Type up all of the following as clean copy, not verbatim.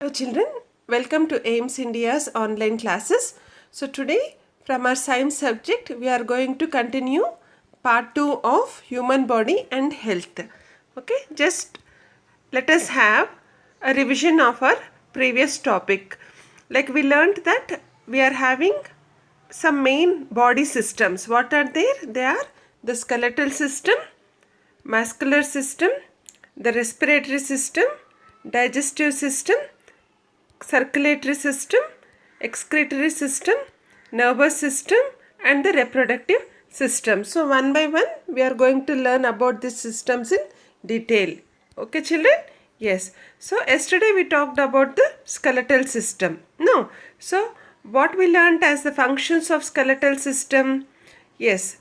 Hello children, welcome to AIMS India's online classes. So today from our science subject we are going to continue part 2 of human body and health. Okay, just let us have a revision of our previous topic. Like we learned that we are having some main body systems. What are there? They are the skeletal system, muscular system, the respiratory system, digestive system, circulatory system, excretory system, nervous system and the reproductive system. So one by one we are going to learn about these systems in detail. Okay children? Yes. So yesterday we talked about the skeletal system. No. So what we learned as the functions of skeletal system? Yes.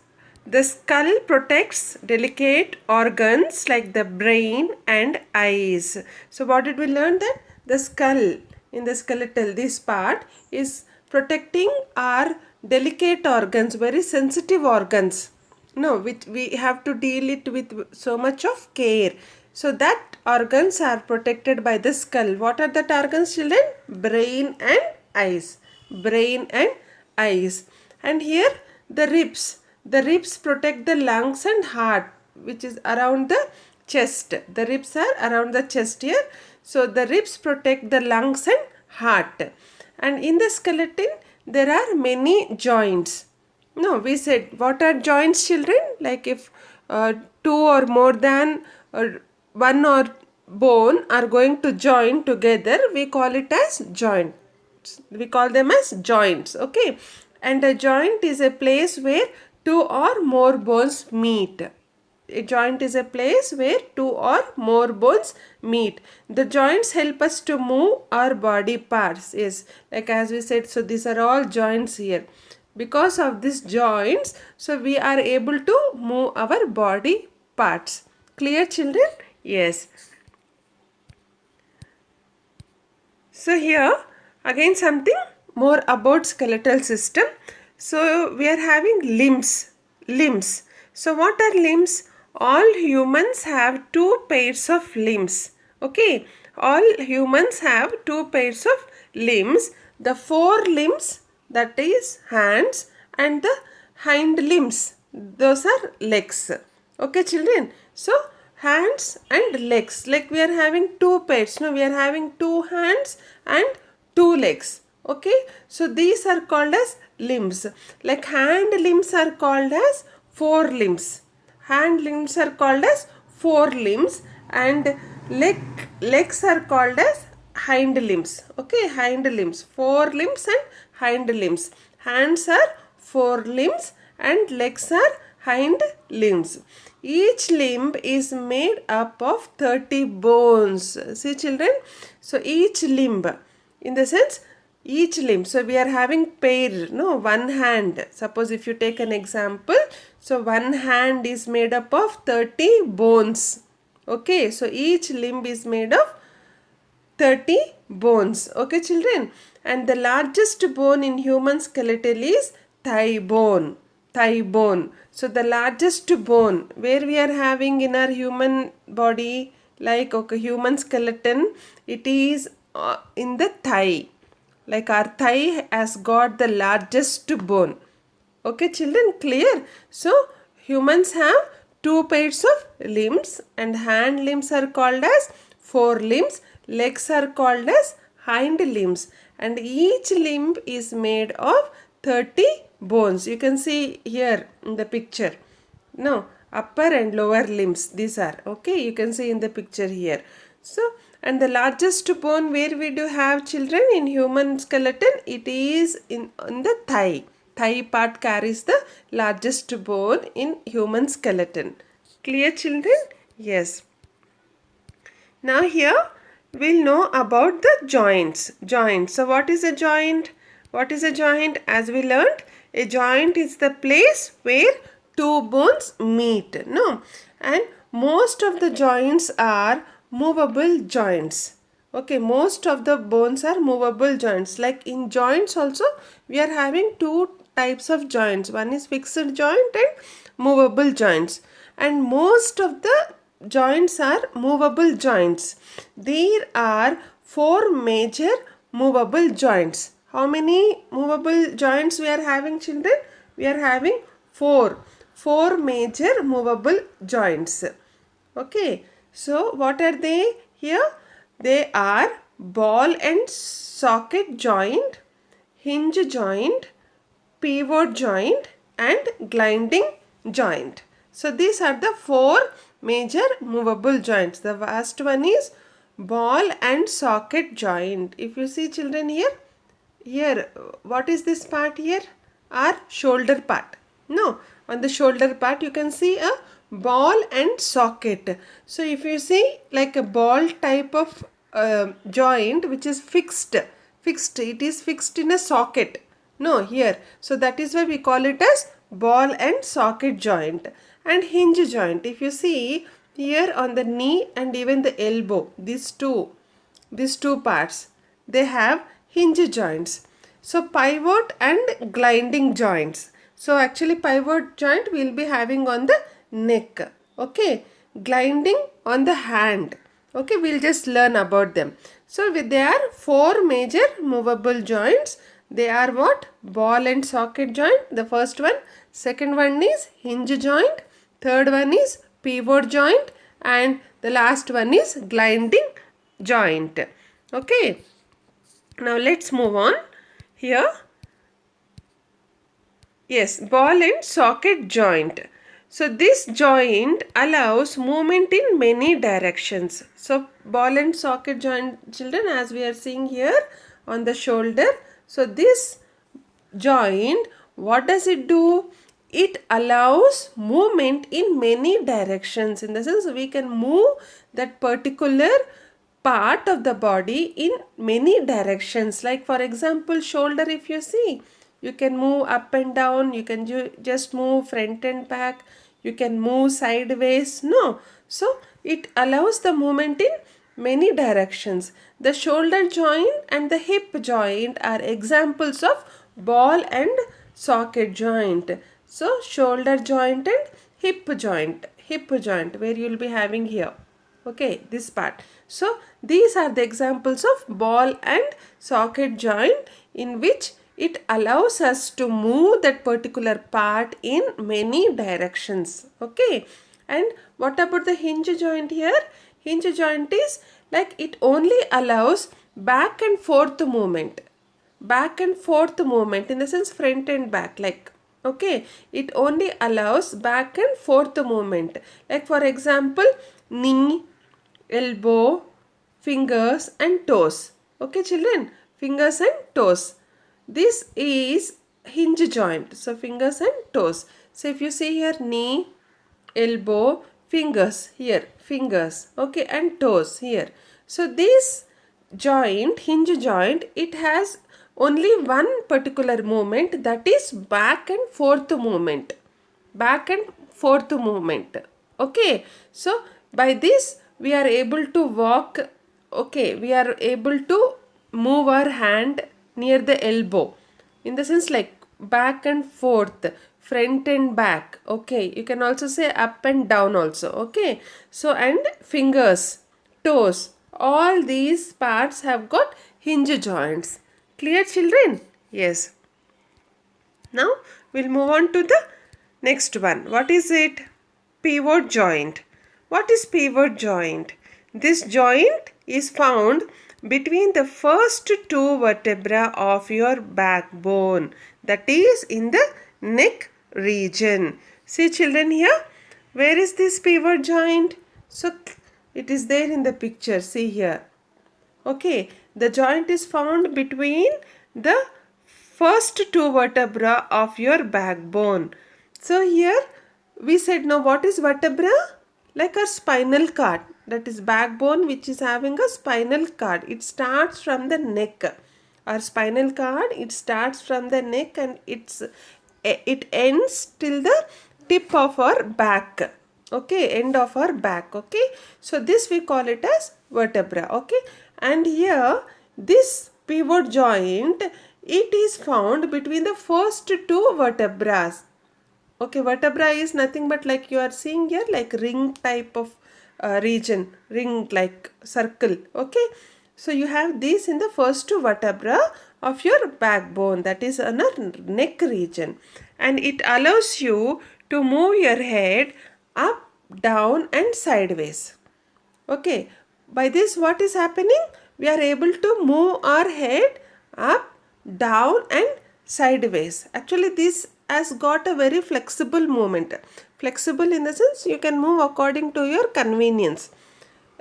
The skull protects delicate organs like the brain and eyes. So what did we learn? That the skull in the skeletal, this part is protecting our delicate organs, very sensitive organs. No, which we have to deal it with so much of care. So that organs are protected by the skull. What are that organs, children? Brain and eyes. Brain and eyes. And here the ribs. The ribs protect the lungs and heart, which is around the chest. The ribs are around the chest here. So the ribs protect the lungs and heart. And in the skeleton, there are many joints. No, we said, what are joints, children? Like if two or more than one or bone are going to join together, we call it as joint. We call them as joints. Okay. And a joint is a place where two or more bones meet. A joint is a place where two or more bones meet. The joints help us to move our body parts. Yes, like as we said, so these are all joints here. Because of these joints, so we are able to move our body parts. Clear, children? Yes. So here again something more about skeletal system. So we are having limbs. So what are limbs? All humans have two pairs of limbs. Okay, all humans have two pairs of limbs. The four limbs, that is hands, and the hind limbs, those are legs. Okay children, so hands and legs, like we are having two pairs. No, we are having two hands and two legs. Okay, so these are called as limbs. Like hand limbs are called as four limbs. Hand limbs are called as four limbs, and legs are called as hind limbs. Okay, hind limbs, four limbs and hind limbs. Hands are four limbs and legs are hind limbs. Each limb is made up of 30 bones. See children, so each limb, in the sense each limb, so we are having pair, no, one hand. Suppose if you take an example, so one hand is made up of 30 bones. Okay, so each limb is made of 30 bones. Okay children, and the largest bone in human skeletal is thigh bone. Thigh bone. So the largest bone where we are having in our human body, like okay, human skeleton, it is in the thigh. Like our thigh has got the largest bone. Okay children, clear? So humans have two pairs of limbs, and hand limbs are called as four limbs. Legs are called as hind limbs, and each limb is made of 30 bones. You can see here in the picture. No, upper and lower limbs, these are. Okay, you can see in the picture here. So, and the largest bone where we do have, children, in human skeleton, it is in the thigh. Thigh part carries the largest bone in human skeleton. Clear children? Yes. Now here we'll know about the joints. Joints. So what is a joint? What is a joint? As we learned, a joint is the place where two bones meet. No, and most of the joints are movable joints. Okay, most of the bones are movable joints. Like in joints also, we are having two types of joints. One is fixed joint and movable joints. And most of the joints are movable joints. There are four major movable joints. How many movable joints we are having, children? We are having four major movable joints. Okay, so what are they here? They are ball and socket joint, hinge joint, pivot joint and gliding joint. So these are the four major movable joints. The first one is ball and socket joint. If you see, children, here what is this part here? Our shoulder part. No, on the shoulder part you can see a ball and socket. So if you see like a ball type of joint which is fixed, it is fixed in a socket. No, here. So that is why we call it as ball and socket joint. And hinge joint. If you see here on the knee and even the elbow, these two parts, they have hinge joints. So pivot and gliding joints. So actually pivot joint we will be having on the neck. Okay. Gliding on the hand. Okay, we'll just learn about them. So there are four major movable joints. They are what? Ball and socket joint, the first one. Second one is hinge joint. Third one is pivot joint. And the last one is gliding joint. Okay. Now let's move on. Here. Yes, ball and socket joint. So this joint allows movement in many directions. So ball and socket joint, children, as we are seeing here on the shoulder. So this joint, what does it do? It allows movement in many directions. In the sense we can move that particular part of the body in many directions. Like for example, shoulder, if you see, you can move up and down, you can just move front and back, you can move sideways. No. So it allows the movement in many directions. The shoulder joint and the hip joint are examples of ball and socket joint. So shoulder joint and hip joint where you will be having here. Okay, this part. So these are the examples of ball and socket joint in which it allows us to move that particular part in many directions. Okay. And what about the hinge joint here? Hinge joint is like it only allows back and forth movement. Back and forth movement in the sense front and back, like, okay, it only allows back and forth movement. Like for example, knee, elbow, fingers and toes. Okay, children, fingers and toes. This is hinge joint. So fingers and toes. So if you see here, knee, elbow, fingers here, fingers, okay, and toes here. So this joint, hinge joint, it has only one particular movement, that is back and forth movement. Back and forth movement. Okay. So by this we are able to walk. Okay. We are able to move our hand near the elbow. In the sense like back and forth, front and back. Okay. You can also say up and down also. Okay. So and fingers, toes, all these parts have got hinge joints. Clear, children? Yes. Now we'll move on to the next one. What is it? Pivot joint. What is pivot joint? This joint is found between the first two vertebrae of your backbone, that is in the neck region. See, children, here, where is this pivot joint? So it is there in the picture. See here. Okay, the joint is found between the first two vertebrae of your backbone. So here we said, now what is vertebra? Like our spinal cord, that is backbone which is having a spinal cord. It starts from the neck. Our spinal cord, it starts from the neck and it ends till the tip of our back. Okay, end of our back. Okay, so this we call it as vertebra. Okay, and here this pivot joint, it is found between the first two vertebrae. Okay, vertebra is nothing but like you are seeing here, like ring type of region, ring like circle. Okay, So you have these in the first two vertebra of your backbone, that is on a neck region, and it allows you to move your head up, down and sideways. Okay, by this what is happening? We are able to move our head up, down and sideways. Actually this has got a very flexible movement. Flexible in the sense you can move according to your convenience.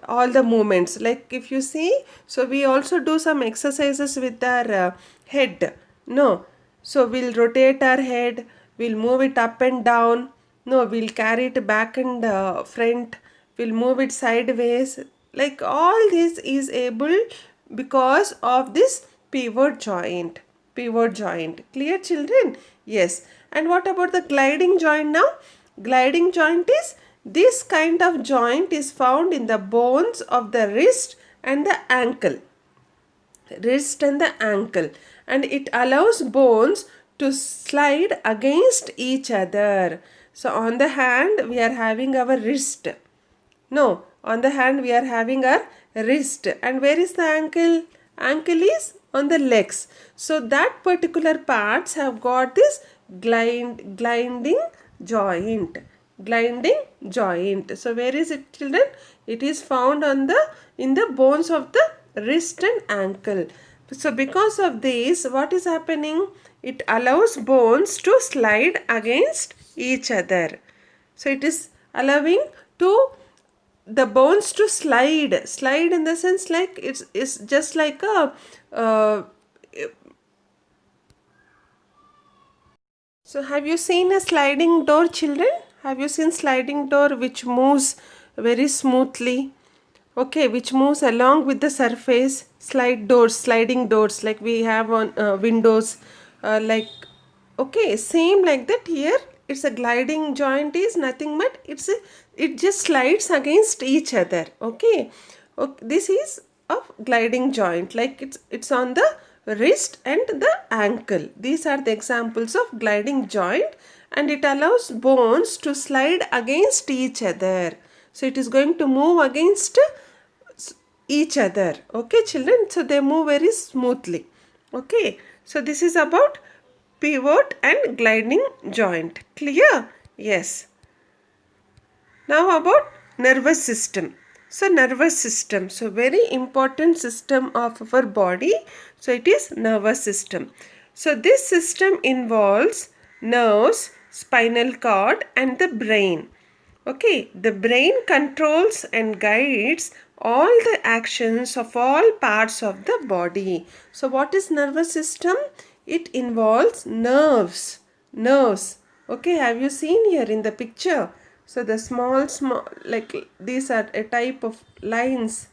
All the movements, like if you see, so we also do some exercises with our head. No, so we'll rotate our head, we'll move it up and down. No, we'll carry it back and front, we'll move it sideways. Like all this is able because of this pivot joint. Pivot joint. Clear, children? Yes. And what about the gliding joint now? Gliding joint is, this kind of joint is found in the bones of the wrist and the ankle. Wrist and the ankle, and it allows bones to slide against each other. So on the hand we are having our wrist. No, on the hand we are having our wrist. And where is the ankle? Ankle is on the legs. So that particular parts have got this gliding joint. Gliding joint. So where is it, children? It is found on the in the bones of the wrist and ankle. So because of this, what is happening? It allows bones to slide against each other. So it is allowing to the bones to slide in the sense like it's just like a so have you seen a sliding door, children? Have you seen sliding door which moves very smoothly? Okay, which moves along with the surface. Sliding doors like we have on windows, like, okay, same like that here. It's a gliding joint is nothing but it just slides against each other. Okay, this is a gliding joint, like it's on the wrist and the ankle. These are the examples of gliding joint, and it allows bones to slide against each other. So it is going to move against each other. Okay, children, so they move very smoothly. Okay, so this is about pivot and gliding joint. Clear? Yes. Now about nervous system. So nervous system, so very important system of our body. So it is nervous system. So this system involves nerves, spinal cord and the brain. Okay, the brain controls and guides all the actions of all parts of the body. So what is nervous system? It involves nerves. Nerves. Okay, have you seen here in the picture? So the small like these are a type of lines.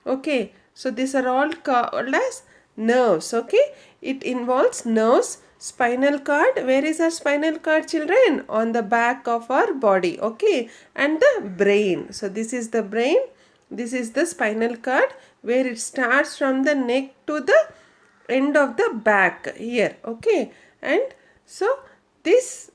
Okay, so these are all called as nerves. Okay, it involves nerves, spinal cord. Where is our spinal cord, children? On the back of our body. Okay, and the brain. So this is the brain, this is the spinal cord, where it starts from the neck to the end of the back here. Okay, and so this,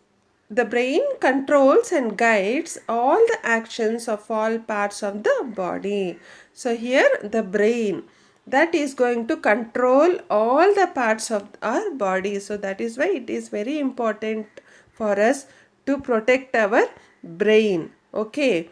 the brain controls and guides all the actions of all parts of the body. So here the brain, that is going to control all the parts of our body. So that is why it is very important for us to protect our brain. Okay,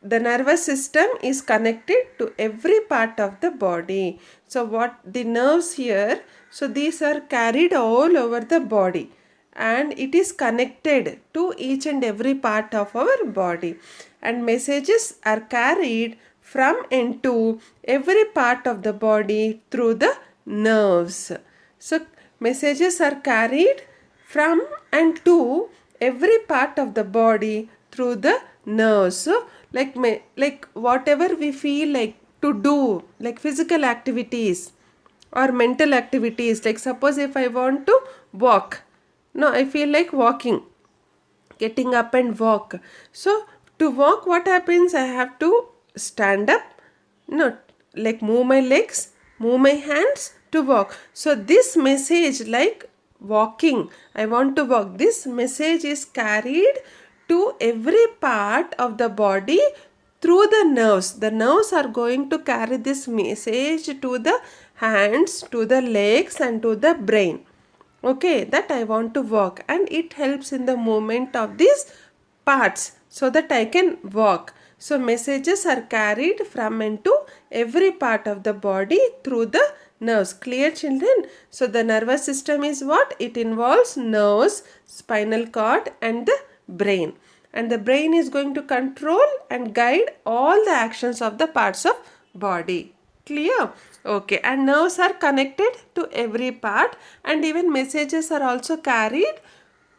the nervous system is connected to every part of the body. So what the nerves here, so these are carried all over the body, and it is connected to each and every part of our body, and messages are carried from and to every part of the body through the nerves. So messages are carried from and to every part of the body through the nerves. So like whatever we feel like to do, like physical activities or mental activities, like suppose if I want to walk, no, I feel like walking, getting up and walk. So to walk, what happens? I have to stand up, no, like move my legs, move my hands to walk. So this message, like walking, I want to walk, this message is carried to every part of the body through the nerves. The nerves are going to carry this message to the hands, to the legs and to the brain. Okay, that I want to walk, and it helps in the movement of these parts so that I can walk. So messages are carried from and to every part of the body through the nerves. Clear, children? So the nervous system is what? It involves nerves, spinal cord and the brain. And the brain is going to control and guide all the actions of the parts of body. Clear? Okay, and nerves are connected to every part, and even messages are also carried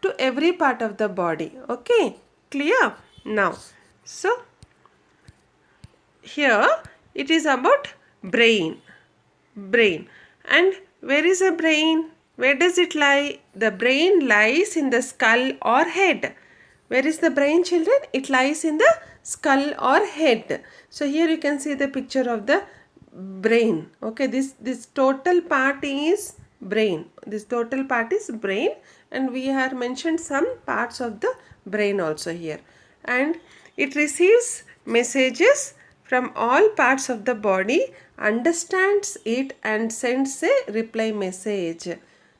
to every part of the body. Okay, clear? Now, so here it is about brain. And where is the brain? Where does it lie? The brain lies in the skull or head. Where is the brain, children? It lies in the skull or head. So here you can see the picture of the brain. Okay, this total part is brain. This total part is brain, and we have mentioned some parts of the brain also here. And it receives messages from all parts of the body, understands it and sends a reply message.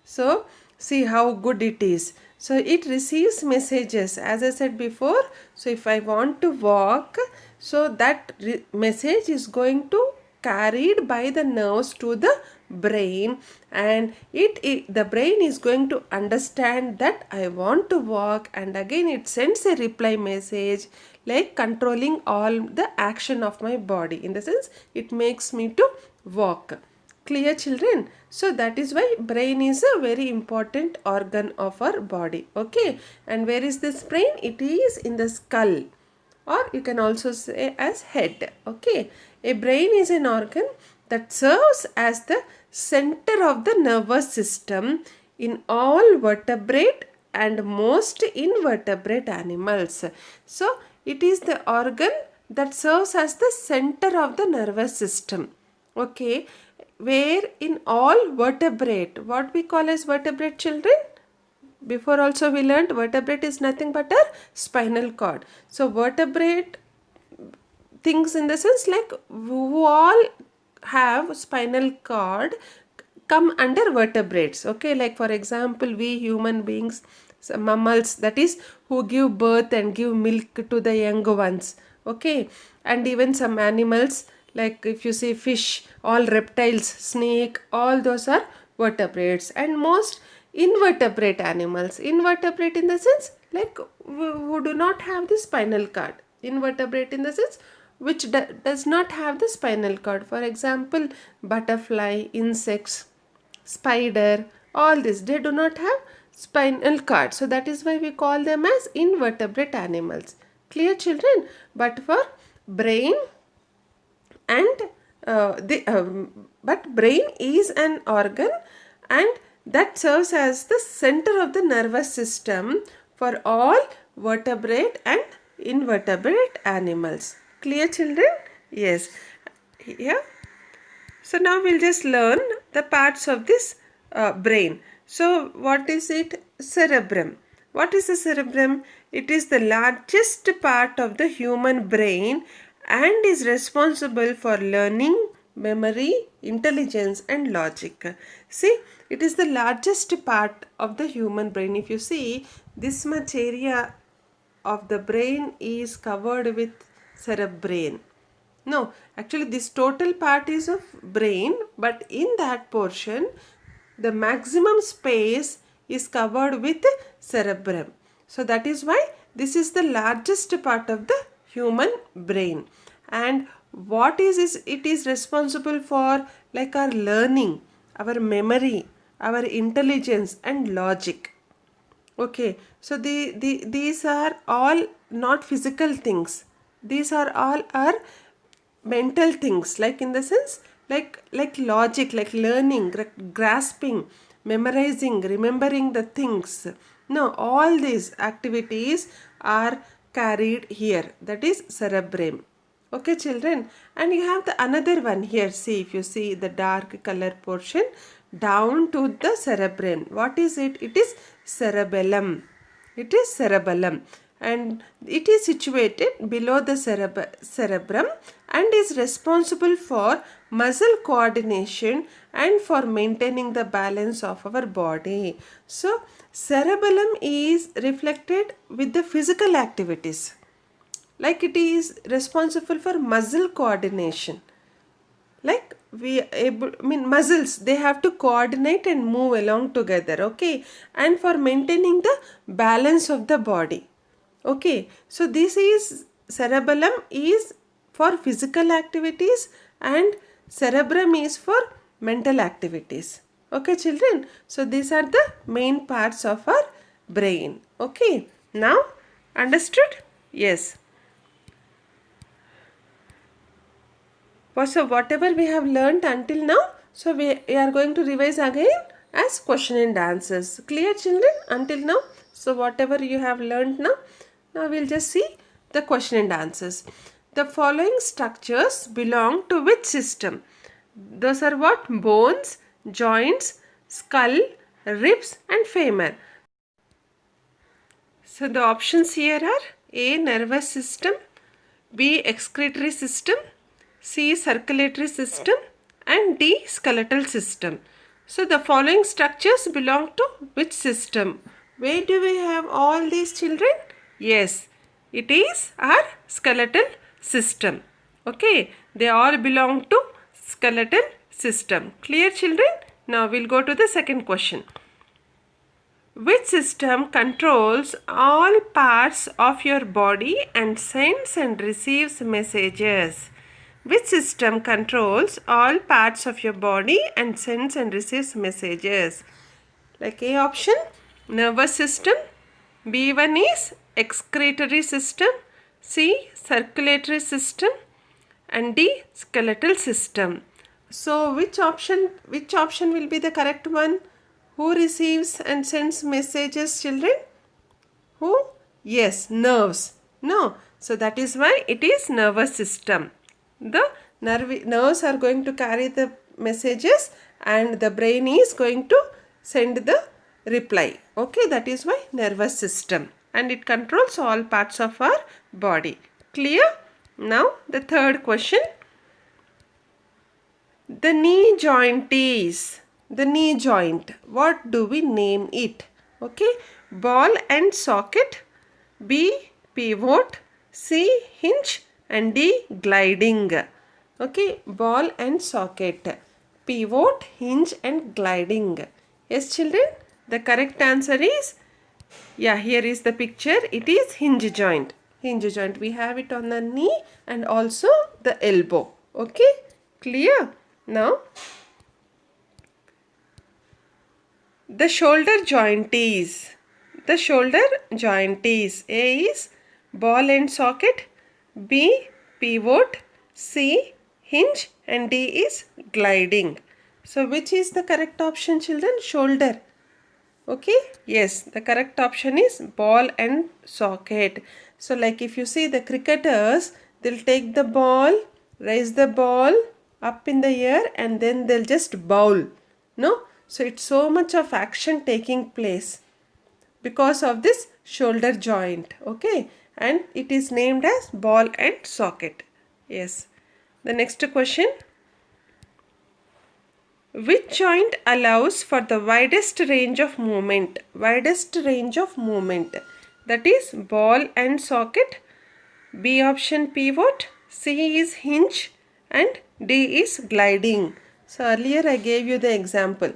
So see how good it is. So it receives messages, as I said before. So if I want to walk, so that message is going to carried by the nerves to the brain, and the brain is going to understand that I want to walk, and again it sends a reply message like controlling all the action of my body. In the sense, it makes me to walk. Clear, children? So that is why brain is a very important organ of our body. Okay, and where is this brain? It is in the skull, or you can also say as head. Okay, a brain is an organ that serves as the center of the nervous system in all vertebrate and most invertebrate animals. So it is the organ that serves as the center of the nervous system. Okay, where in all vertebrate, what we call as vertebrate, children? Before also we learned vertebrate is nothing but a spinal cord. So vertebrate things, in the sense like who all have spinal cord, come under vertebrates. Okay, like for example, we human beings, mammals, that is who give birth and give milk to the young ones. Okay, and even some animals, like if you say fish, all reptiles, snake, all those are vertebrates. And most invertebrate animals, invertebrate in the sense like who do not have the spinal cord. Invertebrate in the sense which does not have the spinal cord. For example, butterfly, insects, spider, all this, they do not have spinal cord. So that is why we call them as invertebrate animals. Clear, children? But for brain and but brain is an organ, and that serves as the center of the nervous system for all vertebrate and invertebrate animals. Clear, children? Yes. Yeah. So now we'll just learn the parts of this brain. So what is it? Cerebrum. What is the cerebrum? It is the largest part of the human brain and is responsible for learning, memory, intelligence and logic. See, it is the largest part of the human brain. If you see, this much area of the brain is covered with cerebrain. No, actually this total part is of brain, but in that portion, the maximum space is covered with cerebrum. So that is why this is the largest part of the human brain. And what is it is responsible for, like our learning, our memory, our intelligence and logic. Okay, so these are all not physical things. These are all our mental things, like in the sense like logic, like learning, grasping, memorizing, remembering the things. No, all these activities are carried here, that is cerebrum. Okay, children, and you have the another one here. See, if you see the dark color portion down to the cerebrum, what is it? It is cerebellum. It is cerebellum. and it is situated below the cerebrum and is responsible for muscle coordination and for maintaining the balance of our body. So cerebellum is reflected with the physical activities, like it is responsible for muscle coordination. Like muscles, they have to coordinate and move along together, okay, and for maintaining the balance of the body. Okay, so this is cerebellum is for physical activities and cerebrum is for mental activities. Okay children, so these are the main parts of our brain. Okay, now understood? Yes. So whatever we have learnt until now, so we are going to revise again as question and answers. Clear children until now? So whatever you have learnt now, we'll just see the question and answers. The following structures belong to which system? Those are what? Bones, joints, skull, ribs and femur. So the options here are A. Nervous system, B. Excretory system, C. Circulatory system and D. Skeletal system. So the following structures belong to which system? Where do we have all these children? Yes, it is our skeletal system. Okay, they all belong to skeletal system. Clear children? Now we'll go to the second question. Which system controls all parts of your body and sends and receives messages? Which system controls all parts of your body and sends and receives messages? Like A option, nervous system, B1 is excretory system, C circulatory system and D skeletal system. So which option will be the correct one? Who receives and sends messages, children? Who? Yes, nerves. No. So that is why it is nervous system. The nerves are going to carry the messages and the brain is going to send the reply. Okay, that is why nervous system, and it controls all parts of our body. Clear? Now the third question. The knee joint is, the knee joint, what do we name it? Okay, ball and socket, B pivot, C hinge and D gliding. Okay, ball and socket, pivot, hinge and gliding. Yes children, the correct answer is, here is the picture. It is hinge joint. Hinge joint, we have it on the knee and also the elbow. Okay, clear? Now the shoulder joint is, A is ball and socket, B pivot, C hinge and D is gliding. So which is the correct option children? Shoulder. Okay, yes, the correct option is ball and socket. So like if you see the cricketers, they'll take the ball, raise the ball up in the air and then they'll just bowl. No? So it's so much of action taking place because of this shoulder joint. Okay, and it is named as ball and socket. Yes. The next question. Which joint allows for the widest range of movement? Widest range of movement. That is ball and socket. B option pivot. C is hinge and D is gliding. So earlier I gave you the example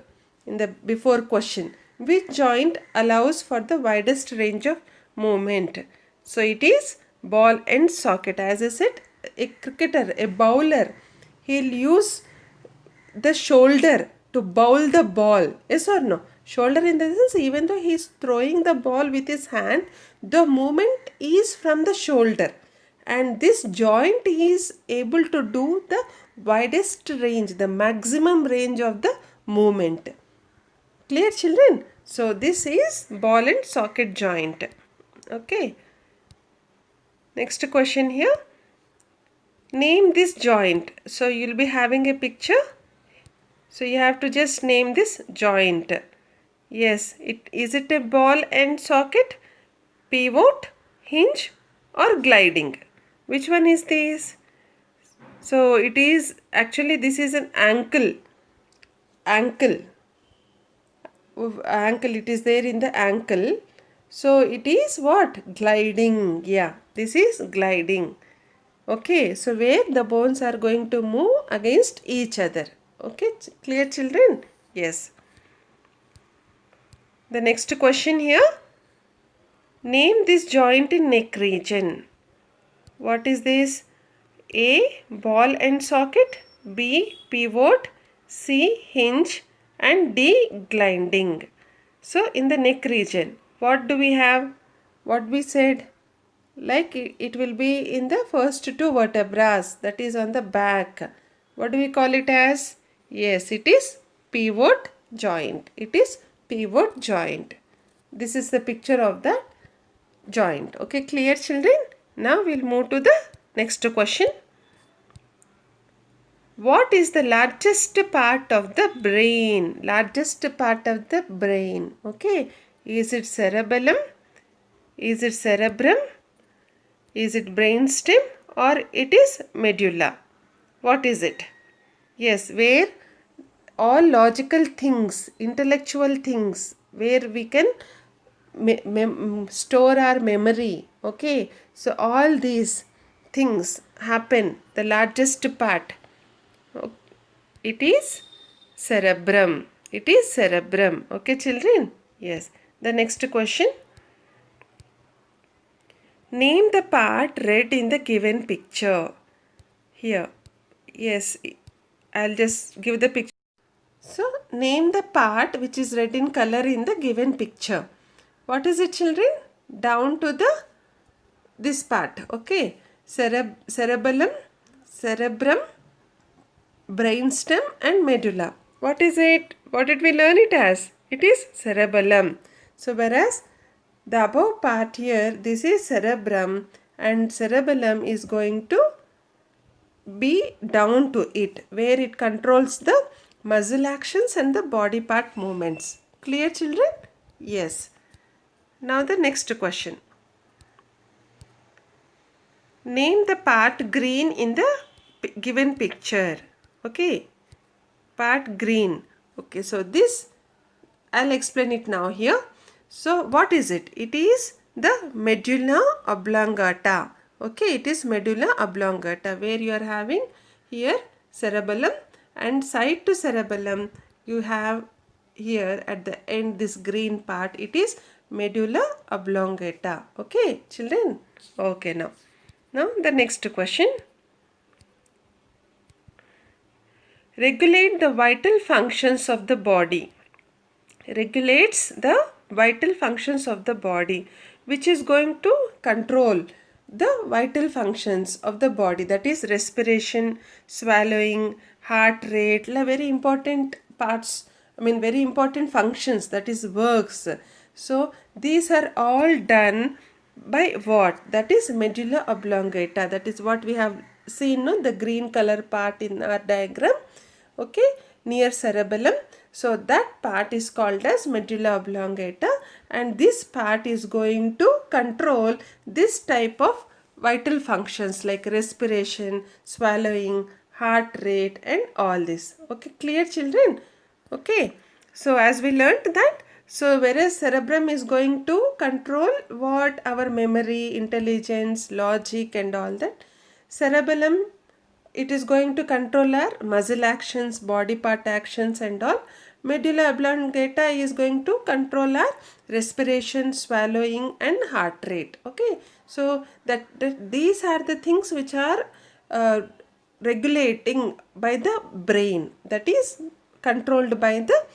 in the before question. Which joint allows for the widest range of movement? So it is ball and socket. As I said, a cricketer, a bowler, he'll use the shoulder to bowl the ball. Yes or no? Shoulder in the sense, even though he is throwing the ball with his hand, the movement is from the shoulder. And this joint is able to do the widest range, the maximum range of the movement. Clear children? So this is ball and socket joint. Okay. Next question here. Name this joint. So you'll be having a picture. So you have to just name this joint. Yes, is it a ball and socket, pivot, hinge or gliding? Which one is this? So it is actually, this is an ankle. Ankle, it is there in the ankle. So it is what? Gliding. Yeah, this is gliding. Okay, so where the bones are going to move against each other. Okay, clear children? Yes. The next question here. Name this joint in neck region. What is this? A. Ball and socket. B. Pivot. C. Hinge. And D. Gliding. So in the neck region, what do we have? What we said? Like it will be in the first two vertebrae, that is on the back. What do we call it as? Yes, it is pivot joint. It is pivot joint. This is the picture of the joint. Okay, clear children? Now we'll move to the next question. What is the largest part of the brain? Largest part of the brain. Okay, is it cerebellum? Is it cerebrum? Is it brainstem or it is medulla? What is it? Yes, where all logical things, intellectual things, where we can store our memory. Okay, so all these things happen. The largest part, it is cerebrum. It is cerebrum. Okay, children? Yes. The next question. Name the part red in the given picture. Here. Yes, I'll just give the picture. So, name the part which is red in color in the given picture. What is it, children? Down to the this part. Okay. Cerebellum, cerebrum, brainstem and medulla. What is it? What did we learn it as? It is cerebellum. So, whereas the above part here, this is cerebrum and cerebellum is going to be down to it, where it controls the muscle actions and the body part movements. Clear children? Yes. Now the next question. Name the part green in the given picture. Okay. Part green. Okay, so this I'll explain it now here. So what is it? It is the medulla oblongata. Okay, it is medulla oblongata, where you are having here cerebellum, and side to cerebellum you have here at the end this green part. It is medulla oblongata. Okay, children? Okay, now the next question. Regulate the vital functions of the body. Regulates the vital functions of the body, which is going to control the vital functions of the body, that is respiration, swallowing, heart rate, very important parts, very important functions, that is works. So these are all done by what? That is medulla oblongata. That is what we have seen, no? The green color part in our diagram. Okay, near cerebellum. So that part is called as medulla oblongata, and this part is going to control this type of vital functions like respiration, swallowing, heart rate and all this. Okay, clear children? Okay, so as we learnt that, so whereas cerebrum is going to control what? Our memory, intelligence, logic and all that. Cerebellum, it is going to control our muscle actions, body part actions and all. Medulla oblongata is going to control our respiration, swallowing and heart rate. Okay, so that these are the things which are regulating by the brain, that is controlled by the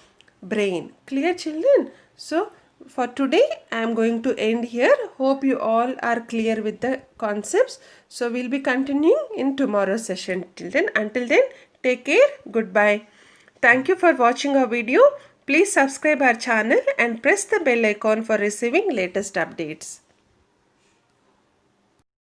brain. Clear children? So for today I am going to end here. Hope you all are clear with the concepts. So we'll be continuing in tomorrow's session, children. Until then, take care. Goodbye. Thank you for watching our video. Please subscribe our channel and press the bell icon for receiving latest updates.